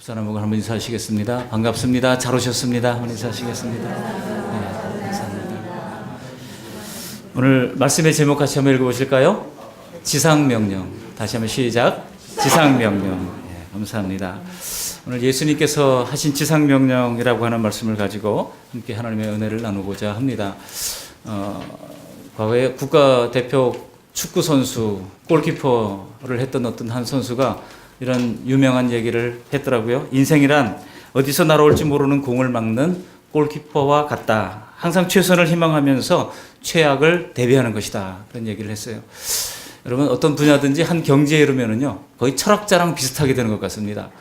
목사님하고 한번 인사하시겠습니다. 반갑습니다. 잘 오셨습니다. 한번 인사하시겠습니다. 네, 감사합니다. 오늘 말씀의 제목 같이 한번 읽어보실까요? 지상명령. 다시 한번 시작. 지상명령. 네, 감사합니다. 오늘 예수님께서 하신 지상명령이라고 하는 말씀을 가지고 함께 하나님의 은혜를 나누고자 합니다. 과거에 국가대표 축구선수, 골키퍼를 했던 어떤 한 선수가 이런 유명한 얘기를 했더라고요. 인생이란 어디서 날아올지 모르는 공을 막는 골키퍼와 같다. 항상 최선을 희망하면서 최악을 대비하는 것이다. 그런 얘기를 했어요. 여러분, 어떤 분야든지 한 경지에 이르면은요, 거의 철학자랑 비슷하게 되는 것 같습니다.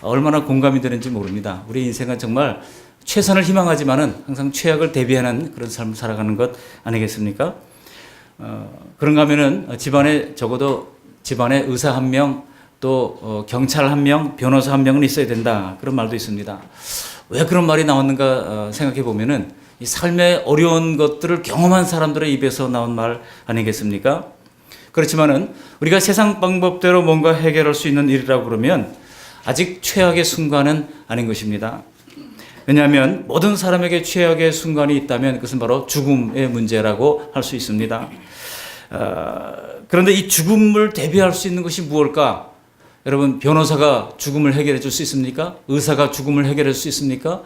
얼마나 공감이 되는지 모릅니다. 우리 인생은 정말 최선을 희망하지만은 항상 최악을 대비하는 그런 삶을 살아가는 것 아니겠습니까? 그런가 하면은 집안에 적어도 집안에 의사 한 명, 또 경찰 한 명, 변호사 한 명은 있어야 된다. 그런 말도 있습니다. 왜 그런 말이 나왔는가 생각해 보면은 이 삶의 어려운 것들을 경험한 사람들의 입에서 나온 말 아니겠습니까? 그렇지만은 우리가 세상 방법대로 뭔가 해결할 수 있는 일이라고 그러면 아직 최악의 순간은 아닌 것입니다. 왜냐하면 모든 사람에게 최악의 순간이 있다면 그것은 바로 죽음의 문제라고 할 수 있습니다. 그런데 이 죽음을 대비할 수 있는 것이 무엇일까? 여러분, 변호사가 죽음을 해결해 줄 수 있습니까? 의사가 죽음을 해결해 줄 수 있습니까?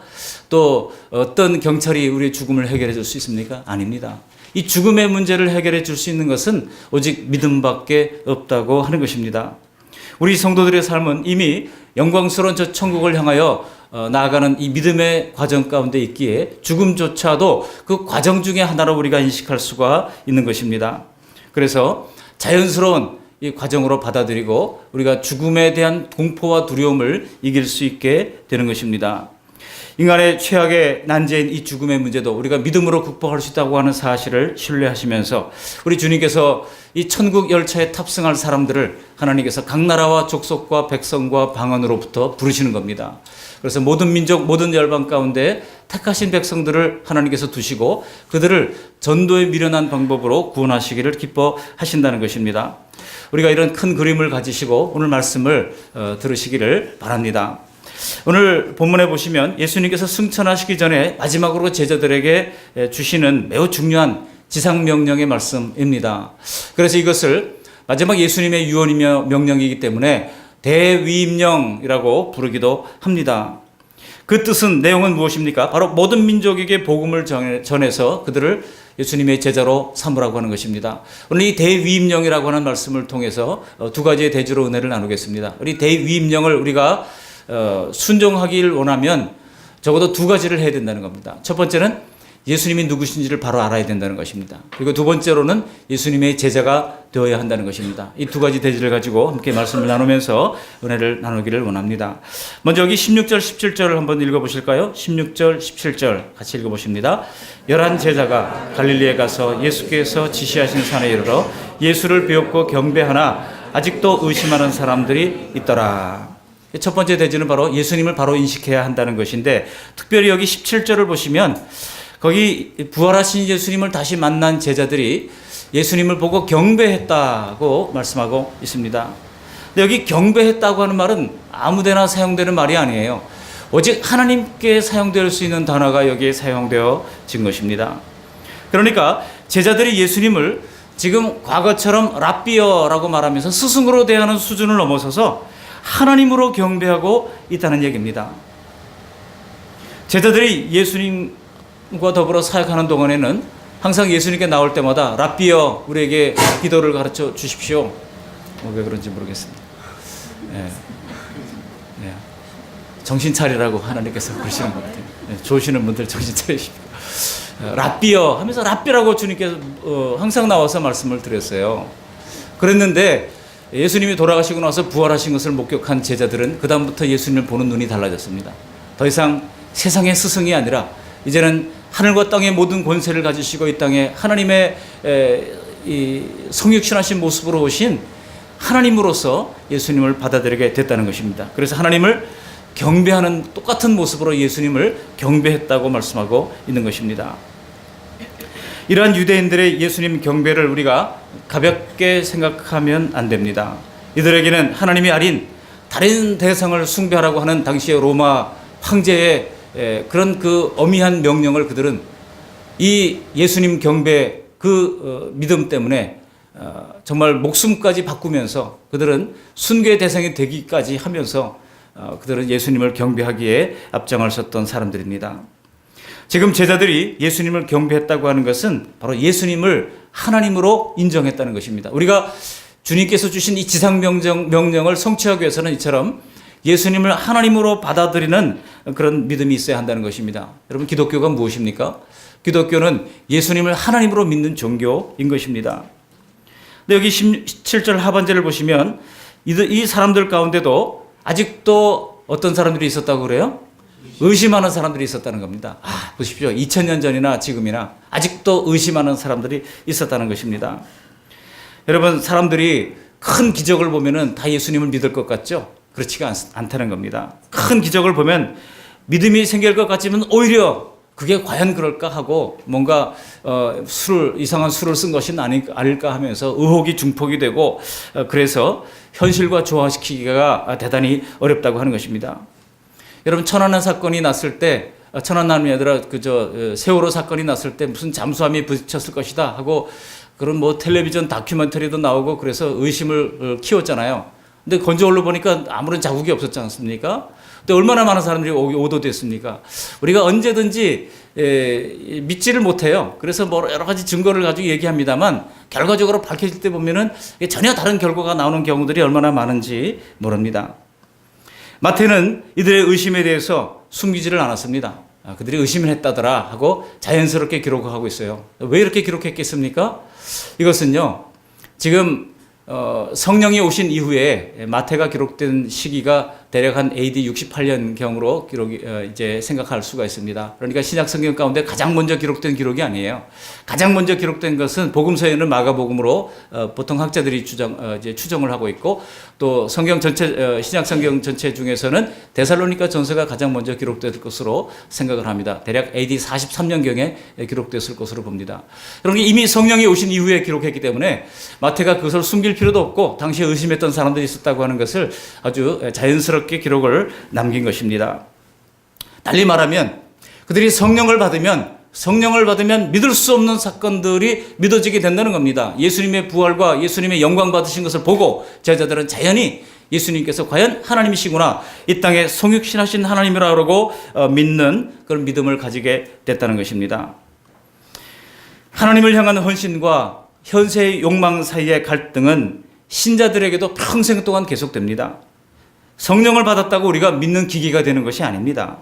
또 어떤 경찰이 우리의 죽음을 해결해 줄 수 있습니까? 아닙니다. 이 죽음의 문제를 해결해 줄 수 있는 것은 오직 믿음밖에 없다고 하는 것입니다. 우리 성도들의 삶은 이미 영광스러운 저 천국을 향하여 나아가는 이 믿음의 과정 가운데 있기에 죽음조차도 그 과정 중에 하나로 우리가 인식할 수가 있는 것입니다. 그래서 자연스러운 이 과정으로 받아들이고 우리가 죽음에 대한 공포와 두려움을 이길 수 있게 되는 것입니다. 인간의 최악의 난제인 이 죽음의 문제도 우리가 믿음으로 극복할 수 있다고 하는 사실을 신뢰하시면서 우리 주님께서 이 천국 열차에 탑승할 사람들을 하나님께서 각 나라와 족속과 백성과 방언으로부터 부르시는 겁니다. 그래서 모든 민족, 모든 열방 가운데 택하신 백성들을 하나님께서 두시고 그들을 전도에 미련한 방법으로 구원하시기를 기뻐하신다는 것입니다. 우리가 이런 큰 그림을 가지시고 오늘 말씀을 들으시기를 바랍니다. 오늘 본문에 보시면 예수님께서 승천하시기 전에 마지막으로 제자들에게 주시는 매우 중요한 지상명령의 말씀입니다. 그래서 이것을 마지막 예수님의 유언이며 명령이기 때문에 대위임령이라고 부르기도 합니다. 그 뜻은, 내용은 무엇입니까? 바로 모든 민족에게 복음을 전해서 그들을 예수님의 제자로 삼으라고 하는 것입니다. 오늘 이 대위임령이라고 하는 말씀을 통해서 두 가지의 대주로 은혜를 나누겠습니다. 우리 대위임령을 우리가 순종하기를 원하면 적어도 두 가지를 해야 된다는 겁니다. 첫 번째는 예수님이 누구신지를 바로 알아야 된다는 것입니다. 그리고 두 번째로는 예수님의 제자가 되어야 한다는 것입니다. 이 두 가지 대지를 가지고 함께 말씀을 나누면서 은혜를 나누기를 원합니다. 먼저 여기 16절, 17절을 한번 읽어보실까요? 16절, 17절 같이 읽어보십니다. 11 제자가 갈릴리에 가서 예수께서 지시하신 산에 이르러 예수를 배웠고 경배하나 아직도 의심하는 사람들이 있더라. 첫 번째 대지는 바로 예수님을 바로 인식해야 한다는 것인데, 특별히 여기 17절을 보시면 거기 부활하신 예수님을 다시 만난 제자들이 예수님을 보고 경배했다고 말씀하고 있습니다. 근데 여기 경배했다고 하는 말은 아무데나 사용되는 말이 아니에요. 오직 하나님께 사용될 수 있는 단어가 여기에 사용되어진 것입니다. 그러니까 제자들이 예수님을 지금 과거처럼 랍비어라고 말하면서 스승으로 대하는 수준을 넘어서서 하나님으로 경배하고 있다는 얘기입니다. 제자들이 예수님과 더불어 사역하는 동안에는 항상 예수님께 나올 때마다 랍비어, 우리에게 기도를 가르쳐 주십시오. 왜 그런지 모르겠습니다. 예. 예. 정신 차리라고 하나님께서 그러시는 것 같아요. 예. 좋으시는 분들 정신 차리십시오. 랍비어 하면서 랍비라고 주님께서 항상 나와서 말씀을 드렸어요. 그랬는데 예수님이 돌아가시고 나서 부활하신 것을 목격한 제자들은 그 다음부터 예수님을 보는 눈이 달라졌습니다. 더 이상 세상의 스승이 아니라 이제는 하늘과 땅의 모든 권세를 가지시고 이 땅에 하나님의 이 성육신하신 모습으로 오신 하나님으로서 예수님을 받아들이게 됐다는 것입니다. 그래서 하나님을 경배하는 똑같은 모습으로 예수님을 경배했다고 말씀하고 있는 것입니다. 이러한 유대인들의 예수님 경배를 우리가 가볍게 생각하면 안 됩니다. 이들에게는 하나님이 아닌 다른 대상을 숭배하라고 하는 당시의 로마 황제의 그런 그 엄미한 명령을 그들은 이 예수님 경배 그 믿음 때문에 정말 목숨까지 바꾸면서 그들은 순교의 대상이 되기까지 하면서 그들은 예수님을 경배하기에 앞장을 섰던 사람들입니다. 지금 제자들이 예수님을 경배했다고 하는 것은 바로 예수님을 하나님으로 인정했다는 것입니다. 우리가 주님께서 주신 이 지상 명령을 성취하기 위해서는 이처럼 예수님을 하나님으로 받아들이는 그런 믿음이 있어야 한다는 것입니다. 여러분, 기독교가 무엇입니까? 기독교는 예수님을 하나님으로 믿는 종교인 것입니다. 근데 여기 17절 하반절을 보시면 이 사람들 가운데도 아직도 어떤 사람들이 있었다고 그래요? 의심하는 사람들이 있었다는 겁니다. 보십시오. 2000년 전이나 지금이나 아직도 의심하는 사람들이 있었다는 것입니다. 여러분, 사람들이 큰 기적을 보면은 다 예수님을 믿을 것 같죠? 그렇지가 않다는 겁니다. 큰 기적을 보면 믿음이 생길 것 같지만 오히려 그게 과연 그럴까 하고 뭔가 이상한 수를 쓴 것이 아닐까 하면서 의혹이 중폭이 되고 그래서 현실과 조화시키기가 대단히 어렵다고 하는 것입니다. 여러분, 천안함 사건이 났을 때 천안함이 아니라 세월호 사건이 났을 때 무슨 잠수함이 부딪혔을 것이다 하고 그런 뭐 텔레비전 다큐멘터리도 나오고 그래서 의심을 키웠잖아요. 근데 건조홀로 보니까 아무런 자국이 없었지 않습니까? 근데 얼마나 많은 사람들이 오도됐습니까? 우리가 언제든지 믿지를 못해요. 그래서 뭐 여러 가지 증거를 가지고 얘기합니다만 결과적으로 밝혀질 때 보면은 전혀 다른 결과가 나오는 경우들이 얼마나 많은지 모릅니다. 마태는 이들의 의심에 대해서 숨기지를 않았습니다. 그들이 의심을 했다더라 하고 자연스럽게 기록하고 있어요. 왜 이렇게 기록했겠습니까? 이것은요, 지금 성령이 오신 이후에 마태가 기록된 시기가 대략 한 AD 68년경으로 이제 생각할 수가 있습니다. 그러니까 신약 성경 가운데 가장 먼저 기록된 기록이 아니에요. 가장 먼저 기록된 것은 복음서에는 마가복음으로 보통 학자들이 추정을 하고 있고 또 성경 전체 신약 성경 전체 중에서는 데살로니가 전서가 가장 먼저 기록될 것으로 생각을 합니다. 대략 AD 43년경에 기록됐을 것으로 봅니다. 그러니 이미 성령이 오신 이후에 기록했기 때문에 마태가 그것을 숨길 필요도 없고 당시에 의심했던 사람들이 있었다고 하는 것을 아주 자연스럽게 기록을 남긴 것입니다. 달리 말하면 그들이 성령을 받으면 믿을 수 없는 사건들이 믿어지게 된다는 겁니다. 예수님의 부활과 예수님의 영광 받으신 것을 보고 제자들은 자연히 예수님께서 과연 하나님이시구나, 이 땅에 성육신하신 하나님이라고 믿는 그런 믿음을 가지게 됐다는 것입니다. 하나님을 향한 헌신과 현세의 욕망 사이의 갈등은 신자들에게도 평생 동안 계속됩니다. 성령을 받았다고 우리가 믿는 기기가 되는 것이 아닙니다.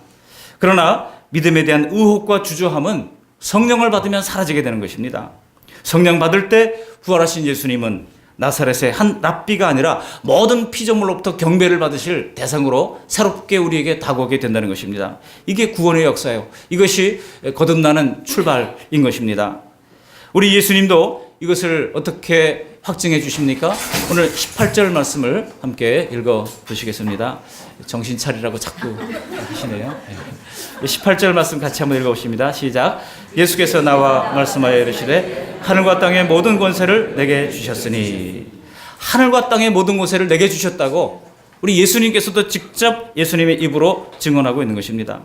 그러나 믿음에 대한 의혹과 주저함은 성령을 받으면 사라지게 되는 것입니다. 성령 받을 때 부활하신 예수님은 나사렛의 한 랍비가 아니라 모든 피조물로부터 경배를 받으실 대상으로 새롭게 우리에게 다가오게 된다는 것입니다. 이게 구원의 역사예요. 이것이 거듭나는 출발인 것입니다. 우리 예수님도 이것을 어떻게 확증해 주십니까? 오늘 18절 말씀을 함께 읽어 보시겠습니다. 정신 차리라고 자꾸 하시네요. 18절 말씀 같이 한번 읽어 보십니다. 시작. 예수께서 나와 말씀하여 이르시되 하늘과 땅의 모든 권세를 내게 주셨으니. 하늘과 땅의 모든 권세를 내게 주셨다고 우리 예수님께서도 직접 예수님의 입으로 증언하고 있는 것입니다.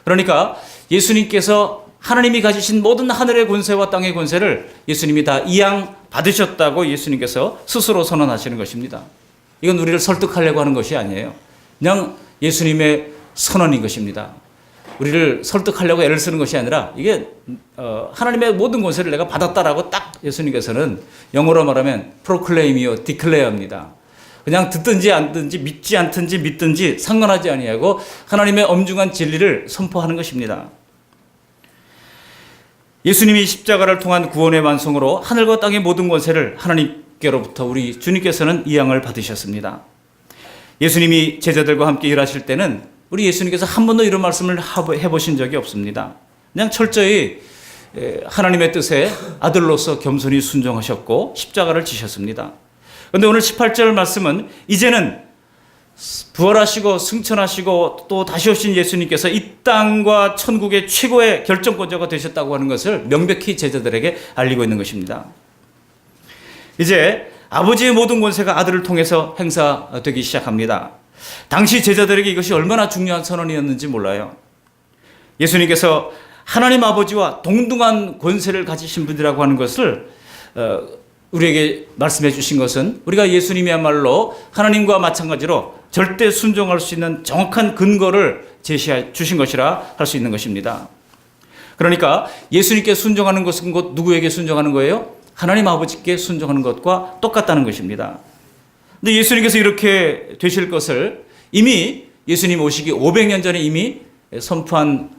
그러니까 예수님께서 하나님이 가지신 모든 하늘의 권세와 땅의 권세를 예수님이 다 이양 받으셨다고 예수님께서 스스로 선언하시는 것입니다. 이건 우리를 설득하려고 하는 것이 아니에요. 그냥 예수님의 선언인 것입니다. 우리를 설득하려고 애를 쓰는 것이 아니라 이게 하나님의 모든 권세를 내가 받았다라고 딱 예수님께서는 영어로 말하면 proclaim이요 declare입니다. 그냥 듣든지 안 듣든지 믿지 않든지 믿든지 상관하지 아니하고 하나님의 엄중한 진리를 선포하는 것입니다. 예수님이 십자가를 통한 구원의 완성으로 하늘과 땅의 모든 권세를 하나님께로부터 우리 주님께서는 이양을 받으셨습니다. 예수님이 제자들과 함께 일하실 때는 우리 예수님께서 한 번도 이런 말씀을 해보신 적이 없습니다. 그냥 철저히 하나님의 뜻에 아들로서 겸손히 순종하셨고 십자가를 지셨습니다. 그런데 오늘 18절 말씀은 이제는 부활하시고 승천하시고 또 다시 오신 예수님께서 이 땅과 천국의 최고의 결정권자가 되셨다고 하는 것을 명백히 제자들에게 알리고 있는 것입니다. 이제 아버지의 모든 권세가 아들을 통해서 행사되기 시작합니다. 당시 제자들에게 이것이 얼마나 중요한 선언이었는지 몰라요. 예수님께서 하나님 아버지와 동등한 권세를 가지신 분이라고 하는 것을 우리에게 말씀해 주신 것은 우리가 예수님이야말로 하나님과 마찬가지로 절대 순종할 수 있는 정확한 근거를 제시해 주신 것이라 할 수 있는 것입니다. 그러니까 예수님께 순종하는 것은 곧 누구에게 순종하는 거예요? 하나님 아버지께 순종하는 것과 똑같다는 것입니다. 근데 예수님께서 이렇게 되실 것을 이미 예수님 오시기 500년 전에 이미 선포한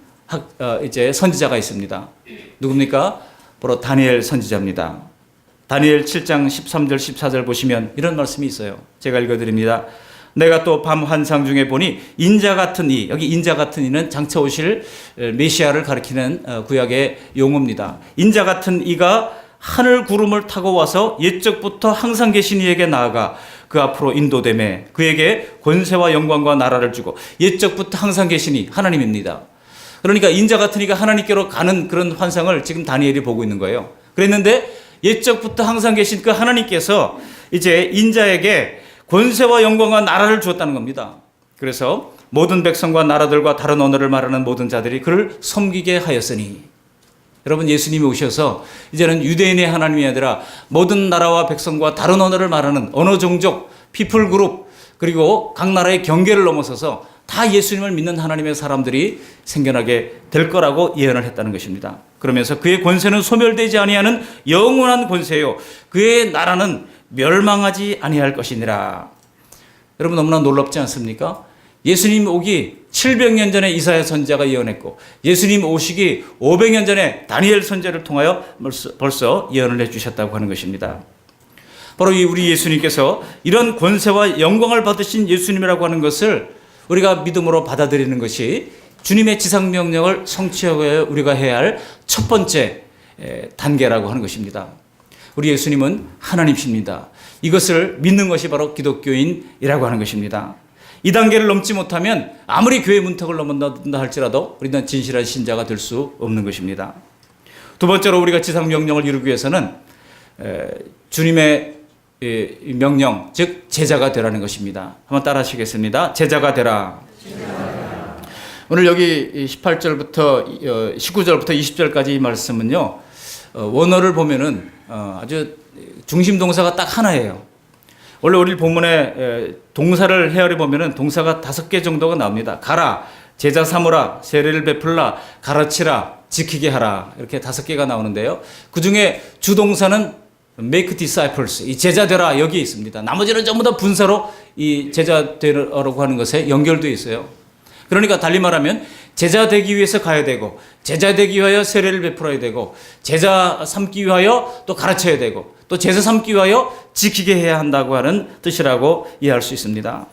이제 선지자가 있습니다. 누굽니까? 바로 다니엘 선지자입니다. 다니엘 7장 13절 14절 보시면 이런 말씀이 있어요. 제가 읽어드립니다. 내가 또 밤 환상 중에 보니 인자 같은 이, 여기 인자 같은 이는 장차 오실 메시아를 가리키는 구약의 용어입니다. 인자 같은 이가 하늘 구름을 타고 와서 옛적부터 항상 계신 이에게 나아가 그 앞으로 인도되매 그에게 권세와 영광과 나라를 주고 옛적부터 항상 계신 이 하나님입니다. 그러니까 인자 같은 이가 하나님께로 가는 그런 환상을 지금 다니엘이 보고 있는 거예요. 그랬는데 옛적부터 항상 계신 그 하나님께서 이제 인자에게 권세와 영광과 나라를 주었다는 겁니다. 그래서 모든 백성과 나라들과 다른 언어를 말하는 모든 자들이 그를 섬기게 하였으니, 여러분 예수님이 오셔서 이제는 유대인의 하나님이 아니라 모든 나라와 백성과 다른 언어를 말하는 언어 종족, 피플 그룹, 그리고 각 나라의 경계를 넘어서서 다 예수님을 믿는 하나님의 사람들이 생겨나게 될 거라고 예언을 했다는 것입니다. 그러면서 그의 권세는 소멸되지 아니하는 영원한 권세요, 그의 나라는 멸망하지 아니할 것이니라. 여러분 너무나 놀랍지 않습니까? 예수님 오기 700년 전에 이사야 선지자가 예언했고 예수님 오시기 500년 전에 다니엘 선지자를 통하여 벌써 예언을 해주셨다고 하는 것입니다. 바로 우리 예수님께서 이런 권세와 영광을 받으신 예수님이라고 하는 것을 우리가 믿음으로 받아들이는 것이 주님의 지상명령을 성취하여 우리가 해야 할 첫 번째 단계라고 하는 것입니다. 우리 예수님은 하나님이십니다. 이것을 믿는 것이 바로 기독교인이라고 하는 것입니다. 이 단계를 넘지 못하면 아무리 교회 문턱을 넘는다 할지라도 우리는 진실한 신자가 될 수 없는 것입니다. 두 번째로 우리가 지상명령을 이루기 위해서는 주님의 명령, 즉 제자가 되라는 것입니다. 한번 따라 하시겠습니다. 제자가 되라. 오늘 여기 18절부터 19절부터 20절까지 이 말씀은요, 원어를 보면은 아주 중심 동사가 딱 하나예요. 원래 우리 본문에 동사를 헤아려 보면은 동사가 5개 정도가 나옵니다. 가라, 제자 삼으라, 세례를 베풀라, 가르치라, 지키게 하라, 이렇게 5개가 나오는데요. 그 중에 주동사는 make disciples, 이 제자 되라 여기에 있습니다. 나머지는 전부 다 분사로 이 제자 되라고 하는 것에 연결되어 있어요. 그러니까 달리 말하면 제자 되기 위해서 가야 되고, 제자 되기 위하여 세례를 베풀어야 되고, 제자 삼기 위하여 또 가르쳐야 되고, 또 제자 삼기 위하여 지키게 해야 한다고 하는 뜻이라고 이해할 수 있습니다.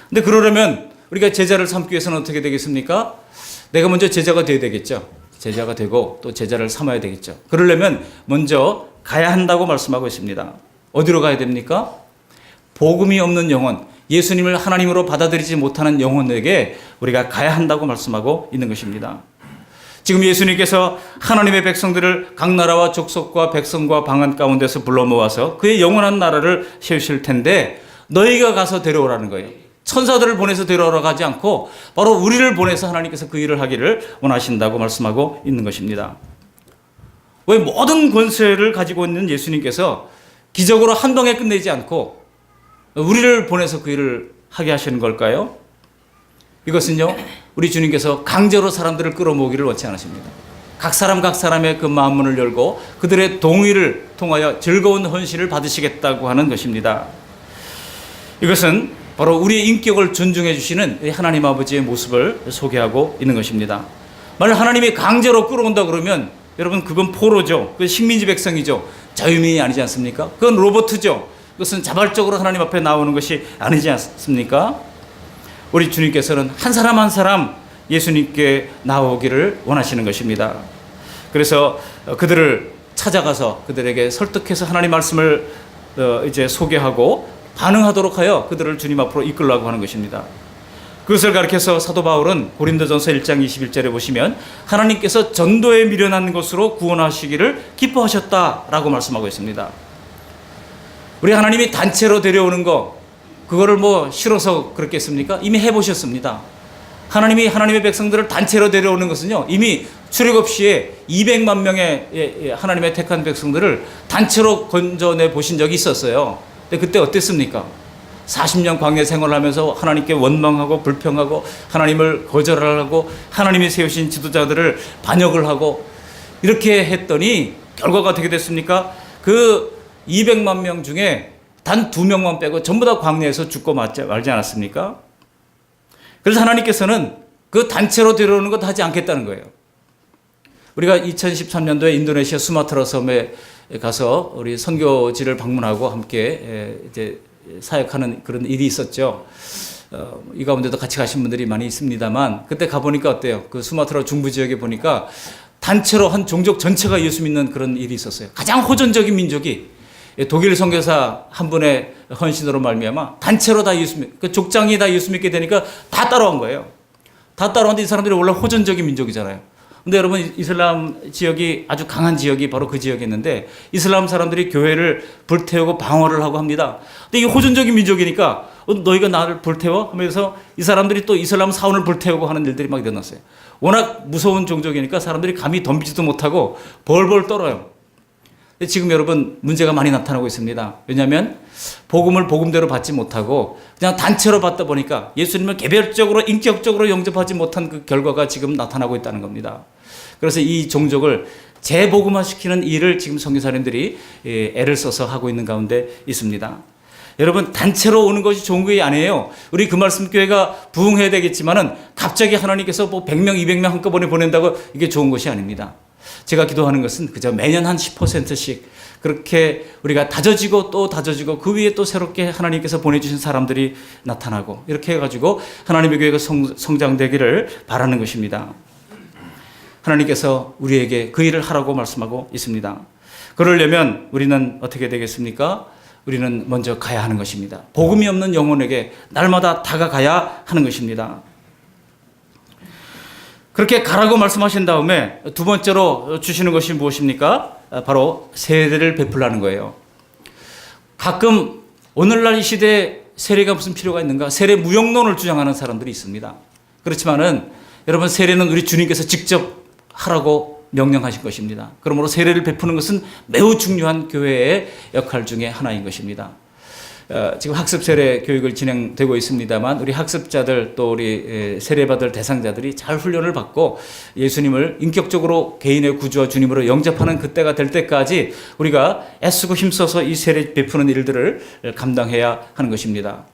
근데 그러려면 우리가 제자를 삼기 위해서는 어떻게 되겠습니까? 내가 먼저 제자가 되어야 되겠죠. 제자가 되고 또 제자를 삼아야 되겠죠. 그러려면 먼저 가야 한다고 말씀하고 있습니다. 어디로 가야 됩니까? 복음이 없는 영혼, 예수님을 하나님으로 받아들이지 못하는 영혼에게 우리가 가야 한다고 말씀하고 있는 것입니다. 지금 예수님께서 하나님의 백성들을 각 나라와 족속과 백성과 방언 가운데서 불러 모아서 그의 영원한 나라를 세우실 텐데 너희가 가서 데려오라는 거예요. 천사들을 보내서 데려오라고 하지 않고 바로 우리를 보내서 하나님께서 그 일을 하기를 원하신다고 말씀하고 있는 것입니다. 왜 모든 권세를 가지고 있는 예수님께서 기적으로 한 방에 끝내지 않고 우리를 보내서 그 일을 하게 하시는 걸까요? 이것은요, 우리 주님께서 강제로 사람들을 끌어모으기를 원치 않으십니다. 각 사람의 그 마음문을 열고 그들의 동의를 통하여 즐거운 헌신을 받으시겠다고 하는 것입니다. 이것은 바로 우리의 인격을 존중해 주시는 하나님 아버지의 모습을 소개하고 있는 것입니다. 만약 하나님이 강제로 끌어온다 그러면 여러분 그건 포로죠. 그건 식민지 백성이죠. 자유민이 아니지 않습니까? 그건 로버트죠. 그것은 자발적으로 하나님 앞에 나오는 것이 아니지 않습니까? 우리 주님께서는 한 사람 한 사람 예수님께 나오기를 원하시는 것입니다. 그래서 그들을 찾아가서 그들에게 설득해서 하나님 말씀을 이제 소개하고 반응하도록 하여 그들을 주님 앞으로 이끌라고 하는 것입니다. 그것을 가리켜서 사도 바울은 고린도전서 1장 21절에 보시면 하나님께서 전도에 미련한 것으로 구원하시기를 기뻐하셨다라고 말씀하고 있습니다. 우리 하나님이 단체로 데려오는 거, 그거를 뭐 싫어서 그렇겠습니까? 이미 해보셨습니다. 하나님이 하나님의 백성들을 단체로 데려오는 것은요, 이미 출애굽 시에 200만 명의 하나님의 택한 백성들을 단체로 건져내 보신 적이 있었어요. 근데 그때 어땠습니까? 40년 광야 생활하면서 하나님께 원망하고 불평하고 하나님을 거절하고 하나님이 세우신 지도자들을 반역을 하고 이렇게 했더니 결과가 어떻게 됐습니까? 그 200만 명 중에 단 2명만 빼고 전부 다 광야에서 죽고 말지 않았습니까? 그래서 하나님께서는 그 단체로 데려오는 것 하지 않겠다는 거예요. 우리가 2013년도에 인도네시아 수마트라 섬에 가서 우리 선교지를 방문하고 함께 이제 사역하는 그런 일이 있었죠. 이 가운데도 같이 가신 분들이 많이 있습니다만 그때 가보니까 어때요? 그 수마트라 중부 지역에 보니까 단체로 한 종족 전체가 예수 믿는 그런 일이 있었어요. 가장 호전적인 민족이 독일 선교사 한 분의 헌신으로 말미암아 단체로 다 예수 믿, 그 족장이 다 예수 믿게 되니까 다 따라온 거예요. 다 따라왔는데 이 사람들이 원래 호전적인 민족이잖아요. 근데 여러분 이슬람 지역이 아주 강한 지역이 바로 그 지역이었는데 이슬람 사람들이 교회를 불태우고 방어를 하고 합니다. 근데 이게 호전적인 민족이니까 너희가 나를 불태워? 하면서 이 사람들이 또 이슬람 사원을 불태우고 하는 일들이 막 일어났어요. 워낙 무서운 종족이니까 사람들이 감히 덤비지도 못하고 벌벌 떨어요. 지금 여러분 문제가 많이 나타나고 있습니다. 왜냐하면 복음을 복음대로 받지 못하고 그냥 단체로 받다 보니까 예수님을 개별적으로 인격적으로 영접하지 못한 그 결과가 지금 나타나고 있다는 겁니다. 그래서 이 종족을 재복음화시키는 일을 지금 선교사님들이 애를 써서 하고 있는 가운데 있습니다. 여러분 단체로 오는 것이 좋은 게 아니에요. 우리 그 말씀 교회가 부흥해야 되겠지만은 갑자기 하나님께서 뭐 100명, 200명 한꺼번에 보낸다고 이게 좋은 것이 아닙니다. 제가 기도하는 것은 그저 매년 한 10%씩 그렇게 우리가 다져지고 또 다져지고 그 위에 또 새롭게 하나님께서 보내주신 사람들이 나타나고 이렇게 해가지고 하나님의 교회가 성장되기를 바라는 것입니다. 하나님께서 우리에게 그 일을 하라고 말씀하고 있습니다. 그러려면 우리는 어떻게 되겠습니까? 우리는 먼저 가야 하는 것입니다. 복음이 없는 영혼에게 날마다 다가가야 하는 것입니다. 그렇게 가라고 말씀하신 다음에 두 번째로 주시는 것이 무엇입니까? 바로 세례를 베풀라는 거예요. 가끔 오늘날 이 시대에 세례가 무슨 필요가 있는가? 세례 무용론을 주장하는 사람들이 있습니다. 그렇지만은 여러분 세례는 우리 주님께서 직접 하라고 명령하신 것입니다. 그러므로 세례를 베푸는 것은 매우 중요한 교회의 역할 중에 하나인 것입니다. 지금 학습 세례 교육을 진행되고 있습니다만 우리 학습자들 또 우리 세례받을 대상자들이 잘 훈련을 받고 예수님을 인격적으로 개인의 구주와 주님으로 영접하는 그때가 될 때까지 우리가 애쓰고 힘써서 이 세례 베푸는 일들을 감당해야 하는 것입니다.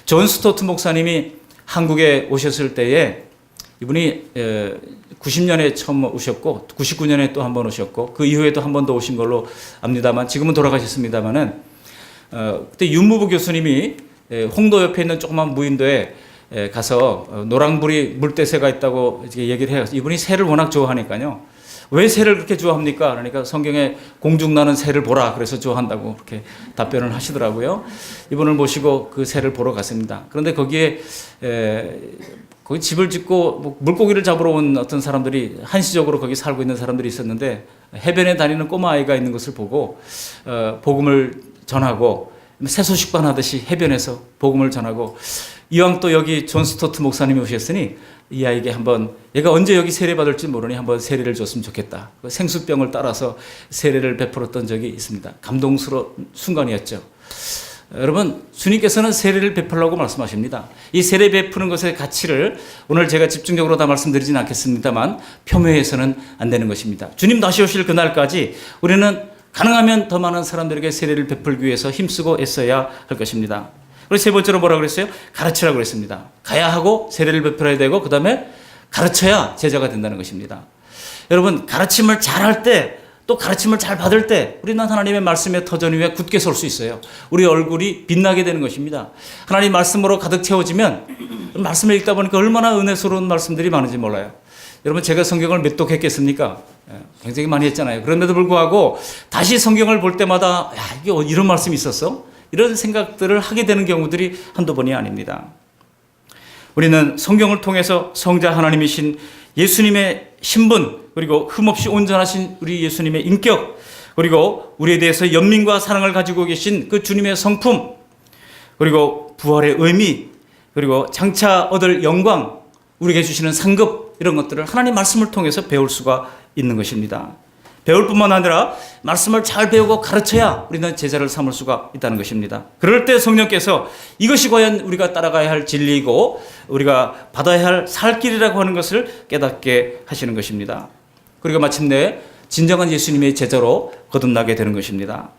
존 스토트 목사님이 한국에 오셨을 때에 이분이 90년에 처음 오셨고 99년에 또 한 번 오셨고 그 이후에도 한 번 더 오신 걸로 압니다만 지금은 돌아가셨습니다만은 그때 윤무부 교수님이 홍도 옆에 있는 조그만 무인도에 가서 노랑불이 물대새가 있다고 얘기를 해요. 이분이 새를 워낙 좋아하니까요. 왜 새를 그렇게 좋아합니까? 그러니까 성경에 공중나는 새를 보라 그래서 좋아한다고 그렇게 답변을 하시더라고요. 이분을 모시고 그 새를 보러 갔습니다. 그런데 거기에 거기 집을 짓고 뭐 물고기를 잡으러 온 어떤 사람들이 한시적으로 거기 살고 있는 사람들이 있었는데 해변에 다니는 꼬마 아이가 있는 것을 보고 복음을 전하고 새소식반 하듯이 해변에서 복음을 전하고 이왕 또 여기 존 스토트 목사님이 오셨으니 이 아이에게 한번 얘가 언제 여기 세례 받을지 모르니 한번 세례를 줬으면 좋겠다. 생수병을 따라서 세례를 베풀었던 적이 있습니다. 감동스러운 순간이었죠. 여러분 주님께서는 세례를 베풀라고 말씀하십니다. 이 세례 베푸는 것의 가치를 오늘 제가 집중적으로 다 말씀드리진 않겠습니다만 폄훼해서는 안 되는 것입니다. 주님 다시 오실 그날까지 우리는 가능하면 더 많은 사람들에게 세례를 베풀기 위해서 힘쓰고 애써야 할 것입니다. 그리고 세 번째로 뭐라고 그랬어요? 가르치라고 그랬습니다. 가야 하고 세례를 베풀어야 되고 그 다음에 가르쳐야 제자가 된다는 것입니다. 여러분 가르침을 잘할 때 또 가르침을 잘 받을 때 우리는 하나님의 말씀의 터전 위에 굳게 설 수 있어요. 우리 얼굴이 빛나게 되는 것입니다. 하나님 말씀으로 가득 채워지면 말씀을 읽다 보니까 얼마나 은혜스러운 말씀들이 많은지 몰라요. 여러분 제가 성경을 몇 독 했겠습니까? 굉장히 많이 했잖아요. 그런데도 불구하고 다시 성경을 볼 때마다 야, 이게 이런 말씀이 있었어? 이런 생각들을 하게 되는 경우들이 한두 번이 아닙니다. 우리는 성경을 통해서 성자 하나님이신 예수님의 신분 그리고 흠없이 온전하신 우리 예수님의 인격 그리고 우리에 대해서 연민과 사랑을 가지고 계신 그 주님의 성품 그리고 부활의 의미, 그리고 장차 얻을 영광, 우리에게 주시는 상급, 이런 것들을 하나님 말씀을 통해서 배울 수가 있는 것입니다. 배울 뿐만 아니라 말씀을 잘 배우고 가르쳐야 우리는 제자를 삼을 수가 있다는 것입니다. 그럴 때 성령께서 이것이 과연 우리가 따라가야 할 진리이고 우리가 받아야 할 살 길이라고 하는 것을 깨닫게 하시는 것입니다. 그리고 마침내 진정한 예수님의 제자로 거듭나게 되는 것입니다.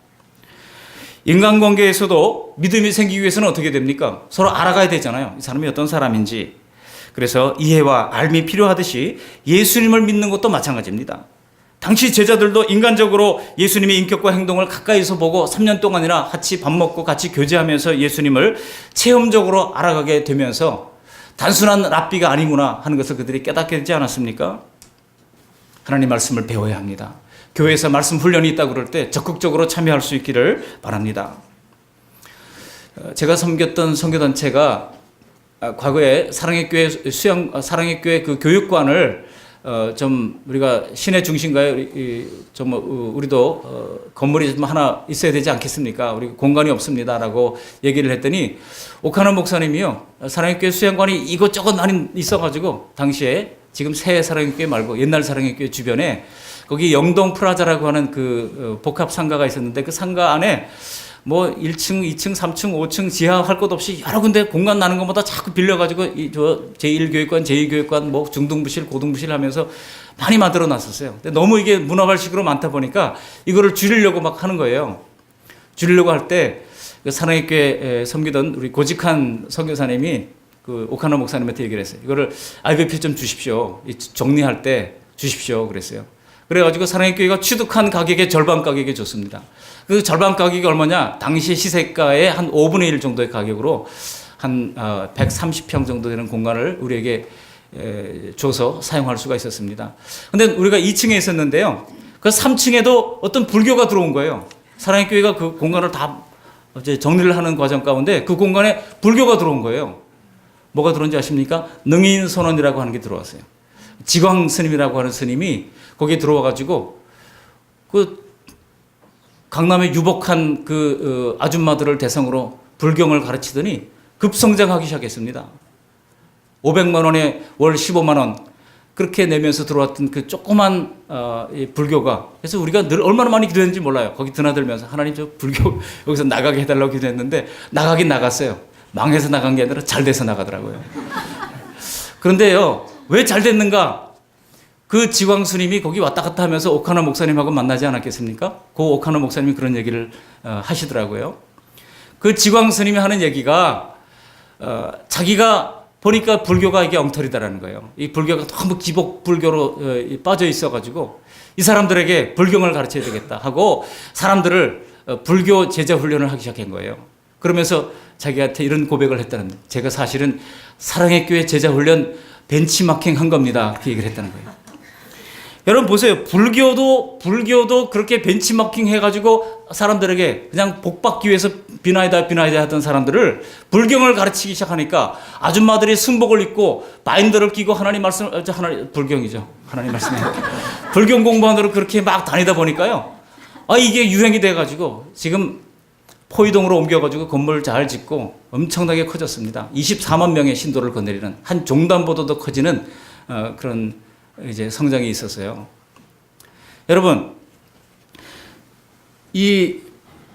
인간관계에서도 믿음이 생기기 위해서는 어떻게 됩니까? 서로 알아가야 되잖아요. 이 사람이 어떤 사람인지. 그래서 이해와 알미 필요하듯이 예수님을 믿는 것도 마찬가지입니다. 당시 제자들도 인간적으로 예수님의 인격과 행동을 가까이서 보고 3년 동안이나 같이 밥 먹고 같이 교제하면서 예수님을 체험적으로 알아가게 되면서 단순한 랍비가 아니구나 하는 것을 그들이 깨닫게 되지 않았습니까? 하나님 말씀을 배워야 합니다. 교회에서 말씀 훈련이 있다고 그럴 때 적극적으로 참여할 수 있기를 바랍니다. 제가 섬겼던 선교단체가 과거에 사랑의 교회 그 교육관을 좀 우리가 시내 중심가에 좀 우리도 건물이 좀 하나 있어야 되지 않겠습니까? 우리 공간이 없습니다라고 얘기를 했더니 오카노 목사님이요, 사랑의 교회 수양관이 이것저것 많이 있어가지고 당시에 지금 새 사랑의 교회 말고 옛날 사랑의 교회 주변에 거기 영동 프라자라고 하는 그 복합 상가가 있었는데 그 상가 안에 뭐 1층, 2층, 3층, 5층 지하 할 것 없이 여러 군데 공간 나는 것마다 자꾸 빌려가지고 저 제1교육관, 제2교육관, 뭐 중등부실, 고등부실 하면서 많이 만들어 놨었어요. 근데 너무 이게 문화발식으로 많다 보니까 이거를 줄이려고 막 하는 거예요. 줄이려고 할 때 그 사랑의 교회 섬기던 우리 고직한 선교사님이 그 오카노 목사님한테 얘기를 했어요. 이거를 IBP 좀 주십시오. 정리할 때 주십시오. 그랬어요. 그래가지고 사랑의 교회가 취득한 가격의 절반 가격에 줬습니다. 그 절반 가격이 얼마냐? 당시 시세가의 한 5분의 1 정도의 가격으로 한 130평 정도 되는 공간을 우리에게 줘서 사용할 수가 있었습니다. 근데 우리가 2층에 있었는데요. 그 3층에도 어떤 불교가 들어온 거예요. 사랑의 교회가 그 공간을 다 이제 정리를 하는 과정 가운데 그 공간에 불교가 들어온 거예요. 뭐가 들어온지 아십니까? 능인선원이라고 하는 게 들어왔어요. 지광 스님이라고 하는 스님이 거기에 들어와가지고 그 강남에 유복한 그 아줌마들을 대상으로 불경을 가르치더니 급성장하기 시작했습니다. 500만 원에 월 15만 원 그렇게 내면서 들어왔던 그 조그만 이 불교가, 그래서 우리가 늘 얼마나 많이 기도했는지 몰라요. 거기 드나들면서 하나님 저 불교 여기서 나가게 해달라고 기도했는데 나가긴 나갔어요. 망해서 나간 게 아니라 잘 돼서 나가더라고요. 그런데요, 왜 잘 됐는가? 그 지광 스님이 거기 왔다 갔다 하면서 오카노 목사님하고 만나지 않았겠습니까? 그 오카노 목사님이 그런 얘기를 하시더라고요. 그 지광 스님이 하는 얘기가 자기가 보니까 불교가 이게 엉터리다라는 거예요. 이 불교가 너무 기복 불교로 빠져 있어가지고 이 사람들에게 불경을 가르쳐야 되겠다 하고 사람들을 불교 제자 훈련을 하기 시작한 거예요. 그러면서 자기한테 이런 고백을 했다는 거예요. 제가 사실은 사랑의 교회 제자 훈련 벤치마킹 한 겁니다. 그 얘기를 했다는 거예요. 여러분 보세요. 불교도 그렇게 벤치마킹 해가지고 사람들에게 그냥 복 받기 위해서 비나이다 하던 사람들을 불경을 가르치기 시작하니까 아줌마들이 승복을 입고 바인더를 끼고 하나님 말씀, 불경이죠. 하나님 말씀에 불경 공부하느라 그렇게 막 다니다 보니까요. 이게 유행이 돼가지고 지금 포이동으로 옮겨가지고 건물 잘 짓고 엄청나게 커졌습니다. 24만 명의 신도를 거느리는 한 종단보다도 커지는 그런 이제 성장이 있었어요. 여러분, 이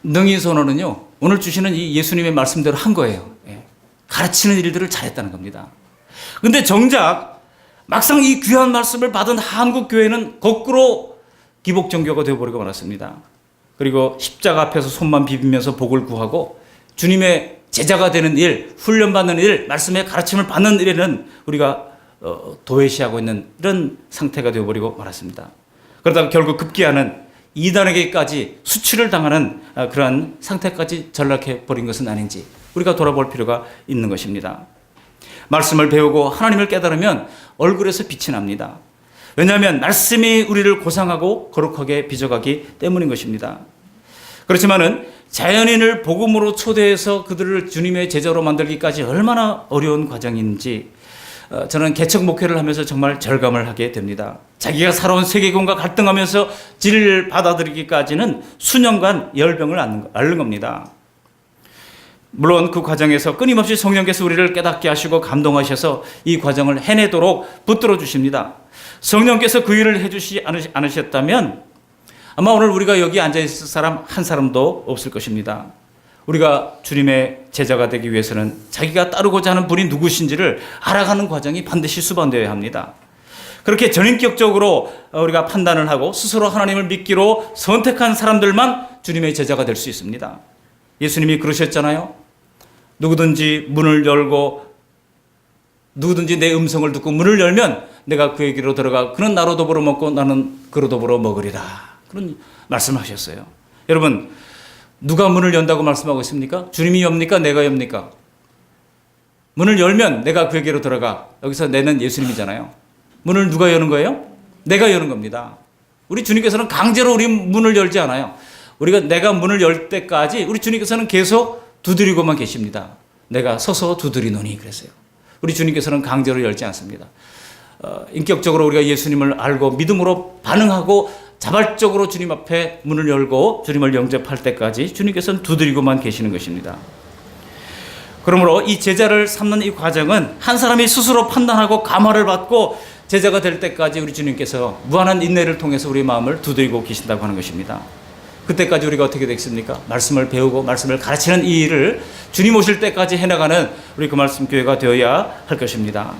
능인선언은요, 오늘 주시는 이 예수님의 말씀대로 한 거예요. 가르치는 일들을 잘했다는 겁니다. 근데 정작 막상 이 귀한 말씀을 받은 한국 교회는 거꾸로 기복종교가 되어버리고 말았습니다. 그리고 십자가 앞에서 손만 비비면서 복을 구하고 주님의 제자가 되는 일, 훈련받는 일, 말씀의 가르침을 받는 일에는 우리가 도외시하고 있는 이런 상태가 되어버리고 말았습니다. 그러다가 결국 급기야는 이단에게까지 수치를 당하는 그러한 상태까지 전락해버린 것은 아닌지 우리가 돌아볼 필요가 있는 것입니다. 말씀을 배우고 하나님을 깨달으면 얼굴에서 빛이 납니다. 왜냐하면 말씀이 우리를 고상하고 거룩하게 빚어가기 때문인 것입니다. 그렇지만은 자연인을 복음으로 초대해서 그들을 주님의 제자로 만들기까지 얼마나 어려운 과정인지 저는 개척 목회를 하면서 정말 절감을 하게 됩니다. 자기가 살아온 세계관과 갈등하면서 진리를 받아들이기까지는 수년간 열병을 앓는 겁니다. 물론 그 과정에서 끊임없이 성령께서 우리를 깨닫게 하시고 감동하셔서 이 과정을 해내도록 붙들어 주십니다. 성령께서 그 일을 해주시지 않으셨다면 아마 오늘 우리가 여기 앉아있을 사람 한 사람도 없을 것입니다. 우리가 주님의 제자가 되기 위해서는 자기가 따르고자 하는 분이 누구신지를 알아가는 과정이 반드시 수반되어야 합니다. 그렇게 전인격적으로 우리가 판단을 하고 스스로 하나님을 믿기로 선택한 사람들만 주님의 제자가 될 수 있습니다. 예수님이 그러셨잖아요. 누구든지 문을 열고 누구든지 내 음성을 듣고 문을 열면 내가 그에게로 들어가 그는 나로 더불어 먹고 나는 그로 더불어 먹으리라. 그런 말씀하셨어요. 여러분, 누가 문을 연다고 말씀하고 있습니까? 주님이 엽니까? 내가 엽니까? 문을 열면 내가 그에게로 들어가. 여기서 내는 예수님이잖아요. 문을 누가 여는 거예요? 내가 여는 겁니다. 우리 주님께서는 강제로 우리 문을 열지 않아요. 내가 문을 열 때까지 우리 주님께서는 계속 두드리고만 계십니다. 내가 서서 두드리노니 그랬어요. 우리 주님께서는 강제로 열지 않습니다. 인격적으로 우리가 예수님을 알고 믿음으로 반응하고 자발적으로 주님 앞에 문을 열고 주님을 영접할 때까지 주님께서는 두드리고만 계시는 것입니다. 그러므로 이 제자를 삼는 이 과정은 한 사람이 스스로 판단하고 감화를 받고 제자가 될 때까지 우리 주님께서 무한한 인내를 통해서 우리 마음을 두드리고 계신다고 하는 것입니다. 그때까지 우리가 어떻게 되겠습니까? 말씀을 배우고 말씀을 가르치는 이 일을 주님 오실 때까지 해나가는 우리 그 말씀 교회가 되어야 할 것입니다.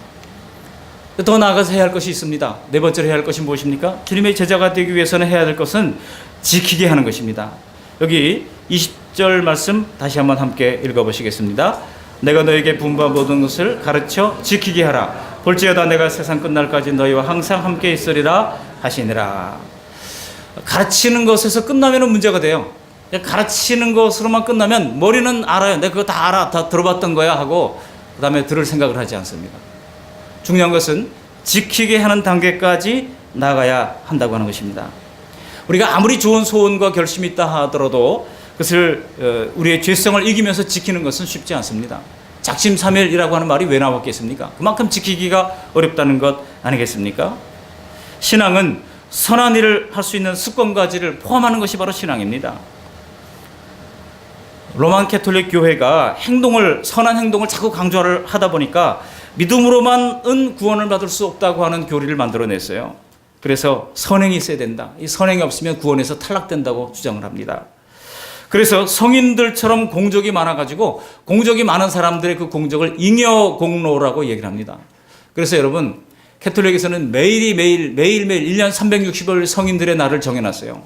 더 나아가서 해야 할 것이 있습니다. 네 번째로 해야 할 것이 무엇입니까? 주님의 제자가 되기 위해서는 해야 될 것은 지키게 하는 것입니다. 여기 20절 말씀 다시 한번 함께 읽어보시겠습니다. 내가 너에게 분부한 모든 것을 가르쳐 지키게 하라. 볼지어다 내가 세상 끝날까지 너희와 항상 함께 있으리라 하시니라. 가르치는 것에서 끝나면 문제가 돼요. 가르치는 것으로만 끝나면 머리는 알아요. 내가 그거 다 알아. 다 들어봤던 거야 하고 그 다음에 들을 생각을 하지 않습니다. 중요한 것은 지키게 하는 단계까지 나가야 한다고 하는 것입니다. 우리가 아무리 좋은 소원과 결심이 있다 하더라도 그것을 우리의 죄성을 이기면서 지키는 것은 쉽지 않습니다. 작심삼일이라고 하는 말이 왜 나왔겠습니까? 그만큼 지키기가 어렵다는 것 아니겠습니까? 신앙은 선한 일을 할 수 있는 습관가지를 포함하는 것이 바로 신앙입니다. 로만 캐톨릭 교회가 선한 행동을 자꾸 강조를 하다 보니까 믿음으로만은 구원을 받을 수 없다고 하는 교리를 만들어냈어요. 그래서 선행이 있어야 된다. 이 선행이 없으면 구원에서 탈락된다고 주장을 합니다. 그래서 성인들처럼 공적이 많아가지고 공적이 많은 사람들의 그 공적을 잉여 공로라고 얘기를 합니다. 그래서 여러분, 캐톨릭에서는 매일매일 1년 365일 성인들의 날을 정해놨어요.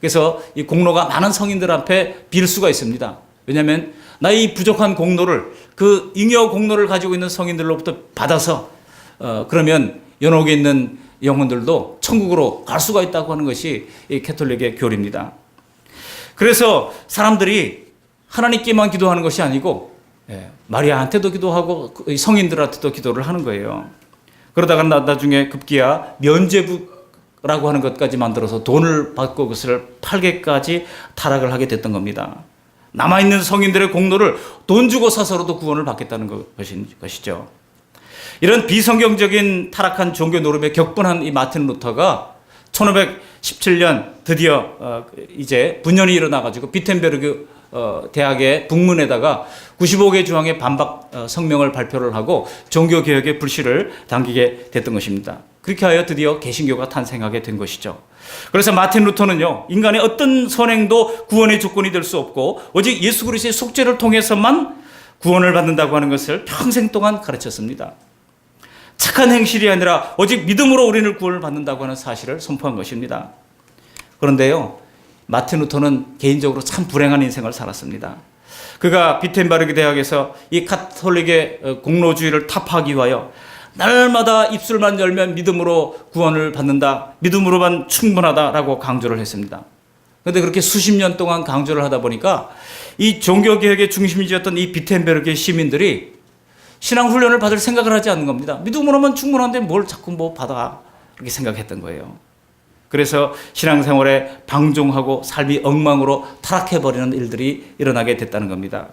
그래서 이 공로가 많은 성인들 앞에 빌 수가 있습니다. 왜냐하면 나의 부족한 공로를 그 잉여 공로를 가지고 있는 성인들로부터 받아서 그러면 연옥에 있는 영혼들도 천국으로 갈 수가 있다고 하는 것이 이 캐톨릭의 교리입니다. 그래서 사람들이 하나님께만 기도하는 것이 아니고 마리아한테도 기도하고 성인들한테도 기도를 하는 거예요. 그러다가 나중에 급기야 면죄부라고 하는 것까지 만들어서 돈을 받고 그것을 팔게까지 타락을 하게 됐던 겁니다. 남아있는 성인들의 공로를 돈 주고 사서로도 구원을 받겠다는 것이죠. 이런 비성경적인 타락한 종교 노름에 격분한 이 마틴 루터가 1517년 드디어 이제 분열이 일어나가지고 비텐베르그 대학의 북문에다가 95개 조항의 반박 성명을 발표를 하고 종교개혁의 불씨를 당기게 됐던 것입니다. 그렇게 하여 드디어 개신교가 탄생하게 된 것이죠. 그래서 마틴 루터는요, 인간의 어떤 선행도 구원의 조건이 될 수 없고 오직 예수 그리스도의 속죄를 통해서만 구원을 받는다고 하는 것을 평생 동안 가르쳤습니다. 착한 행실이 아니라 오직 믿음으로 우리는 구원을 받는다고 하는 사실을 선포한 것입니다. 그런데요, 마틴 루터는 개인적으로 참 불행한 인생을 살았습니다. 그가 비텐베르그 대학에서 이 가톨릭의 공로주의를 타파하기 위하여 날마다 입술만 열면 믿음으로 구원을 받는다, 믿음으로만 충분하다라고 강조를 했습니다. 그런데 그렇게 수십 년 동안 강조를 하다 보니까 이 종교개혁의 중심지였던 이 비텐베르크의 시민들이 신앙훈련을 받을 생각을 하지 않는 겁니다. 믿음으로만 충분한데 뭘 자꾸 받아, 이렇게 생각했던 거예요. 그래서 신앙생활에 방종하고 삶이 엉망으로 타락해버리는 일들이 일어나게 됐다는 겁니다.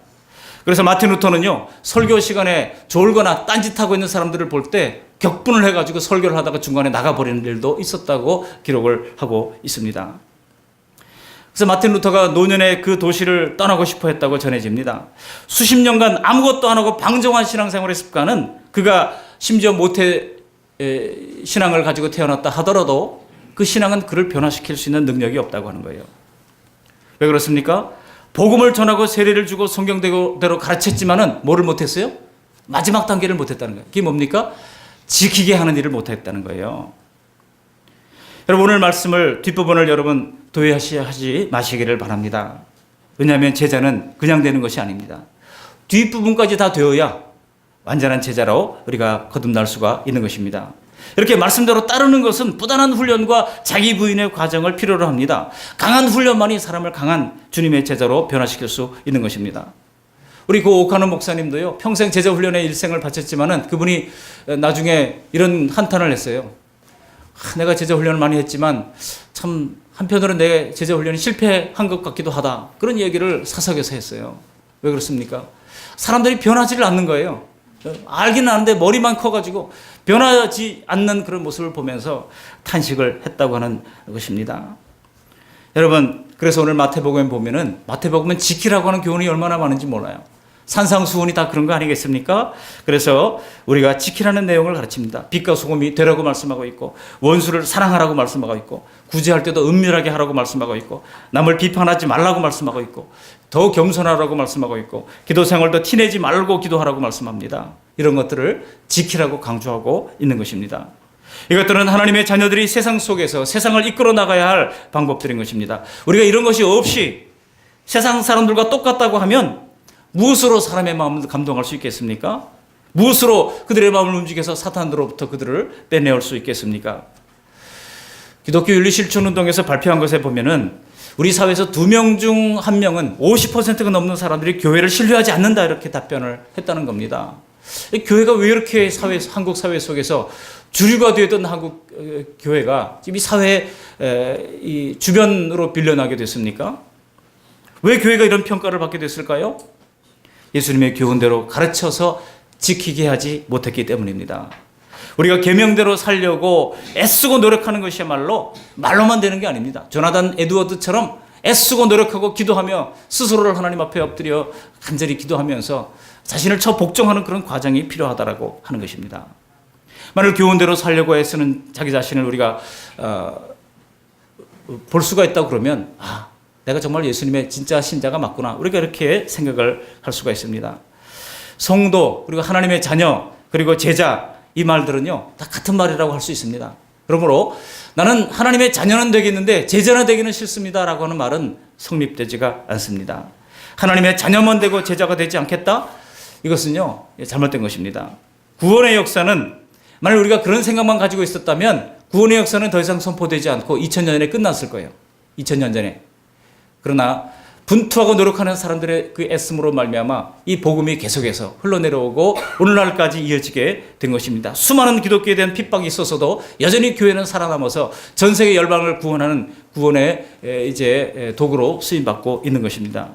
그래서 마틴 루터는요, 설교 시간에 졸거나 딴짓하고 있는 사람들을 볼 때 격분을 해가지고 설교를 하다가 중간에 나가버리는 일도 있었다고 기록을 하고 있습니다. 그래서 마틴 루터가 노년에 그 도시를 떠나고 싶어 했다고 전해집니다. 수십 년간 아무것도 안 하고 방종한 신앙생활의 습관은 그가 심지어 모태 신앙을 가지고 태어났다 하더라도 그 신앙은 그를 변화시킬 수 있는 능력이 없다고 하는 거예요. 왜 그렇습니까? 복음을 전하고 세례를 주고 성경대로 가르쳤지만은 뭐를 못했어요? 마지막 단계를 못했다는 거예요. 그게 뭡니까? 지키게 하는 일을 못했다는 거예요. 여러분, 오늘 말씀을 뒷부분을 여러분 도외하지 마시기를 바랍니다. 왜냐하면 제자는 그냥 되는 것이 아닙니다. 뒷부분까지 다 되어야 완전한 제자로 우리가 거듭날 수가 있는 것입니다. 이렇게 말씀대로 따르는 것은 부단한 훈련과 자기 부인의 과정을 필요로 합니다. 강한 훈련만이 사람을 강한 주님의 제자로 변화시킬 수 있는 것입니다. 우리 고 오카노 목사님도요, 평생 제자 훈련에 일생을 바쳤지만은 그분이 나중에 이런 한탄을 했어요. 내가 제자 훈련을 많이 했지만 참 한편으로는 내 제자 훈련이 실패한 것 같기도 하다. 그런 얘기를 사석에서 했어요. 왜 그렇습니까? 사람들이 변하지를 않는 거예요. 알기는 아는데 머리만 커가지고 변하지 않는 그런 모습을 보면서 탄식을 했다고 하는 것입니다. 여러분, 그래서 오늘 마태복음에 보면은 마태복음은 지키라고 하는 교훈이 얼마나 많은지 몰라요. 산상수훈이 다 그런 거 아니겠습니까? 그래서 우리가 지키라는 내용을 가르칩니다. 빛과 소금이 되라고 말씀하고 있고, 원수를 사랑하라고 말씀하고 있고, 구제할 때도 은밀하게 하라고 말씀하고 있고, 남을 비판하지 말라고 말씀하고 있고, 더 겸손하라고 말씀하고 있고, 기도 생활도 티내지 말고 기도하라고 말씀합니다. 이런 것들을 지키라고 강조하고 있는 것입니다. 이것들은 하나님의 자녀들이 세상 속에서 세상을 이끌어 나가야 할 방법들인 것입니다. 우리가 이런 것이 없이 세상 사람들과 똑같다고 하면 무엇으로 사람의 마음을 감동할 수 있겠습니까? 무엇으로 그들의 마음을 움직여서 사탄으로부터 그들을 빼내올 수 있겠습니까? 기독교 윤리실천운동에서 발표한 것에 보면은 우리 사회에서 2명 중 1명은 50%가 넘는 사람들이 교회를 신뢰하지 않는다, 이렇게 답변을 했다는 겁니다. 교회가 왜 이렇게 한국 사회 속에서 주류가 되던 한국 교회가 지금 이 사회 이 주변으로 빌려나게 됐습니까? 왜 교회가 이런 평가를 받게 됐을까요? 예수님의 교훈대로 가르쳐서 지키게 하지 못했기 때문입니다. 우리가 계명대로 살려고 애쓰고 노력하는 것이야말로 말로만 되는 게 아닙니다. 조나단 에드워드처럼 애쓰고 노력하고 기도하며 스스로를 하나님 앞에 엎드려 간절히 기도하면서 자신을 복종하는 그런 과정이 필요하다라고 하는 것입니다. 만일 교훈대로 살려고 애쓰는 자기 자신을 우리가 볼 수가 있다고 그러면 내가 정말 예수님의 진짜 신자가 맞구나, 우리가 이렇게 생각을 할 수가 있습니다. 성도, 그리고 하나님의 자녀, 그리고 제자, 이 말들은요 다 같은 말이라고 할 수 있습니다. 그러므로 나는 하나님의 자녀는 되겠는데 제자는 되기는 싫습니다 라고 하는 말은 성립되지가 않습니다. 하나님의 자녀만 되고 제자가 되지 않겠다? 이것은요 잘못된 것입니다. 구원의 역사는, 만약 우리가 그런 생각만 가지고 있었다면 구원의 역사는 더 이상 선포되지 않고 2000년 전에 끝났을 거예요. 2000년 전에. 그러나 분투하고 노력하는 사람들의 그 애씀으로 말미암아 이 복음이 계속해서 흘러내려오고 오늘날까지 이어지게 된 것입니다. 수많은 기독교에 대한 핍박이 있어서도 여전히 교회는 살아남아서 전 세계 열방을 구원하는 구원의 이제 도구로 쓰임받고 있는 것입니다.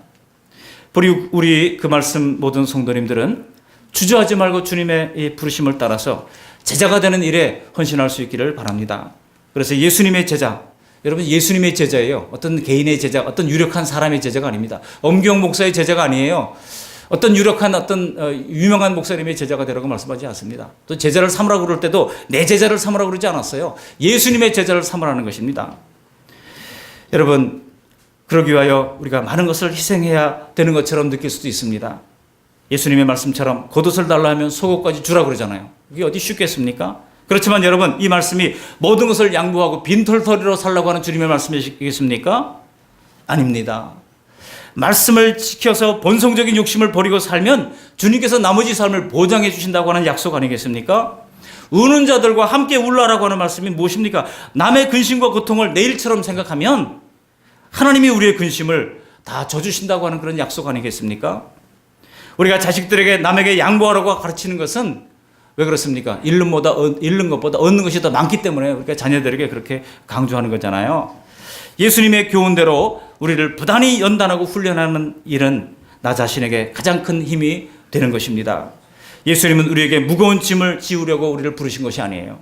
우리 그 말씀 모든 성도님들은 주저하지 말고 주님의 이 부르심을 따라서 제자가 되는 일에 헌신할 수 있기를 바랍니다. 그래서 예수님의 제자, 여러분 예수님의 제자예요. 어떤 개인의 제자, 어떤 유력한 사람의 제자가 아닙니다. 엄경 목사의 제자가 아니에요. 어떤 유력한 유명한 목사님의 제자가 되라고 말씀하지 않습니다. 또 제자를 삼으라고 그럴 때도 내 제자를 삼으라고 그러지 않았어요. 예수님의 제자를 삼으라는 것입니다. 여러분, 그러기 위하여 우리가 많은 것을 희생해야 되는 것처럼 느낄 수도 있습니다. 예수님의 말씀처럼 겉옷을 달라 하면 속옷까지 주라 그러잖아요. 이게 어디 쉽겠습니까? 그렇지만 여러분, 이 말씀이 모든 것을 양보하고 빈털터리로 살라고 하는 주님의 말씀이겠습니까? 아닙니다. 말씀을 지켜서 본성적인 욕심을 버리고 살면 주님께서 나머지 삶을 보장해 주신다고 하는 약속 아니겠습니까? 우는 자들과 함께 울라라고 하는 말씀이 무엇입니까? 남의 근심과 고통을 내 일처럼 생각하면 하나님이 우리의 근심을 다 져주신다고 하는 그런 약속 아니겠습니까? 우리가 자식들에게 남에게 양보하라고 가르치는 것은 왜 그렇습니까? 잃는 것보다 얻는 것이 더 많기 때문에 우리가 자녀들에게 그렇게 강조하는 거잖아요. 예수님의 교훈대로 우리를 부단히 연단하고 훈련하는 일은 나 자신에게 가장 큰 힘이 되는 것입니다. 예수님은 우리에게 무거운 짐을 지우려고 우리를 부르신 것이 아니에요.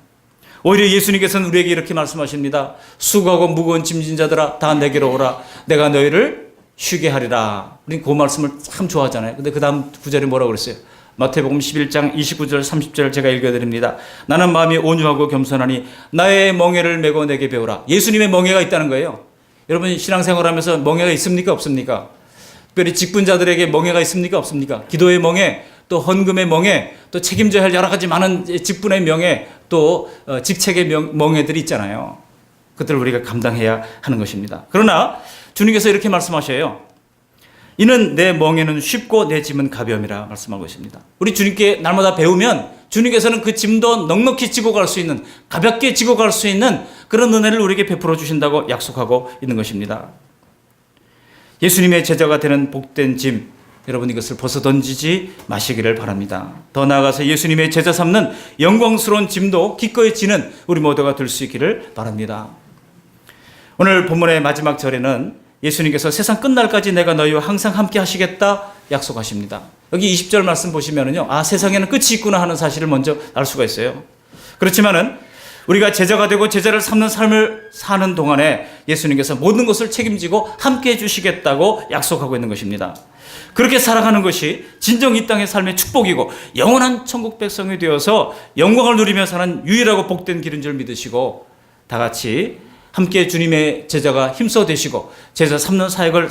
오히려 예수님께서는 우리에게 이렇게 말씀하십니다. 수고하고 무거운 짐진 자들아 다 내게로 오라. 내가 너희를 쉬게 하리라. 우린 그 말씀을 참 좋아하잖아요. 근데 그 다음 구절이 뭐라고 그랬어요? 마태복음 11장 29절 30절 제가 읽어드립니다. 나는 마음이 온유하고 겸손하니 나의 멍에를 메고 내게 배우라. 예수님의 멍에가 있다는 거예요. 여러분 신앙생활하면서 멍에가 있습니까? 없습니까? 특별히 직분자들에게 멍에가 있습니까? 없습니까? 기도의 멍에, 또 헌금의 멍에, 또 책임져야 할 여러 가지 많은 직분의 명예, 또 직책의 멍에들이 있잖아요. 그것들을 우리가 감당해야 하는 것입니다. 그러나 주님께서 이렇게 말씀하셔요. 이는 내 멍에는 쉽고 내 짐은 가벼움이라 말씀하고 있습니다. 우리 주님께 날마다 배우면 주님께서는 그 짐도 넉넉히 지고 갈 수 있는, 가볍게 지고 갈 수 있는 그런 은혜를 우리에게 베풀어 주신다고 약속하고 있는 것입니다. 예수님의 제자가 되는 복된 짐, 여러분 이것을 벗어 던지지 마시기를 바랍니다. 더 나아가서 예수님의 제자 삼는 영광스러운 짐도 기꺼이 지는 우리 모두가 될 수 있기를 바랍니다. 오늘 본문의 마지막 절에는 예수님께서 세상 끝날까지 내가 너희와 항상 함께 하시겠다 약속하십니다. 여기 20절 말씀 보시면은요, 세상에는 끝이 있구나 하는 사실을 먼저 알 수가 있어요. 그렇지만은 우리가 제자가 되고 제자를 삼는 삶을 사는 동안에 예수님께서 모든 것을 책임지고 함께 해주시겠다고 약속하고 있는 것입니다. 그렇게 살아가는 것이 진정 이 땅의 삶의 축복이고 영원한 천국 백성이 되어서 영광을 누리며 사는 유일하고 복된 길인 줄 믿으시고 다 같이 함께 주님의 제자가 힘써 되시고 제자 삼는 사역을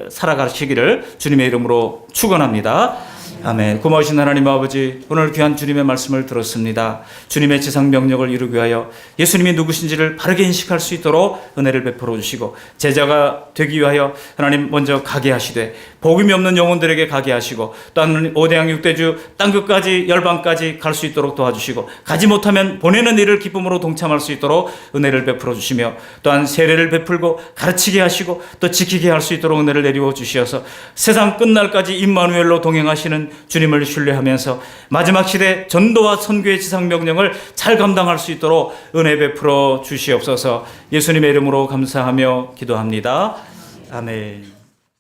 살아가시기를 주님의 이름으로 축원합니다. 아멘. 고마우신 하나님 아버지, 오늘 귀한 주님의 말씀을 들었습니다. 주님의 지상 명령을 이루기 위하여 예수님이 누구신지를 바르게 인식할 수 있도록 은혜를 베풀어 주시고 제자가 되기 위하여 하나님 먼저 가게 하시되 복음이 없는 영혼들에게 가게 하시고 또 하나님 5대양 6대주 땅끝까지 열방까지 갈 수 있도록 도와주시고 가지 못하면 보내는 일을 기쁨으로 동참할 수 있도록 은혜를 베풀어 주시며 또한 세례를 베풀고 가르치게 하시고 또 지키게 할 수 있도록 은혜를 내리워 주시어서 세상 끝날까지 임마누엘로 동행하시는 주님을 신뢰하면서 마지막 시대 전도와 선교의 지상 명령을 잘 감당할 수 있도록 은혜 베풀어 주시옵소서. 예수님의 이름으로 감사하며 기도합니다. 아멘.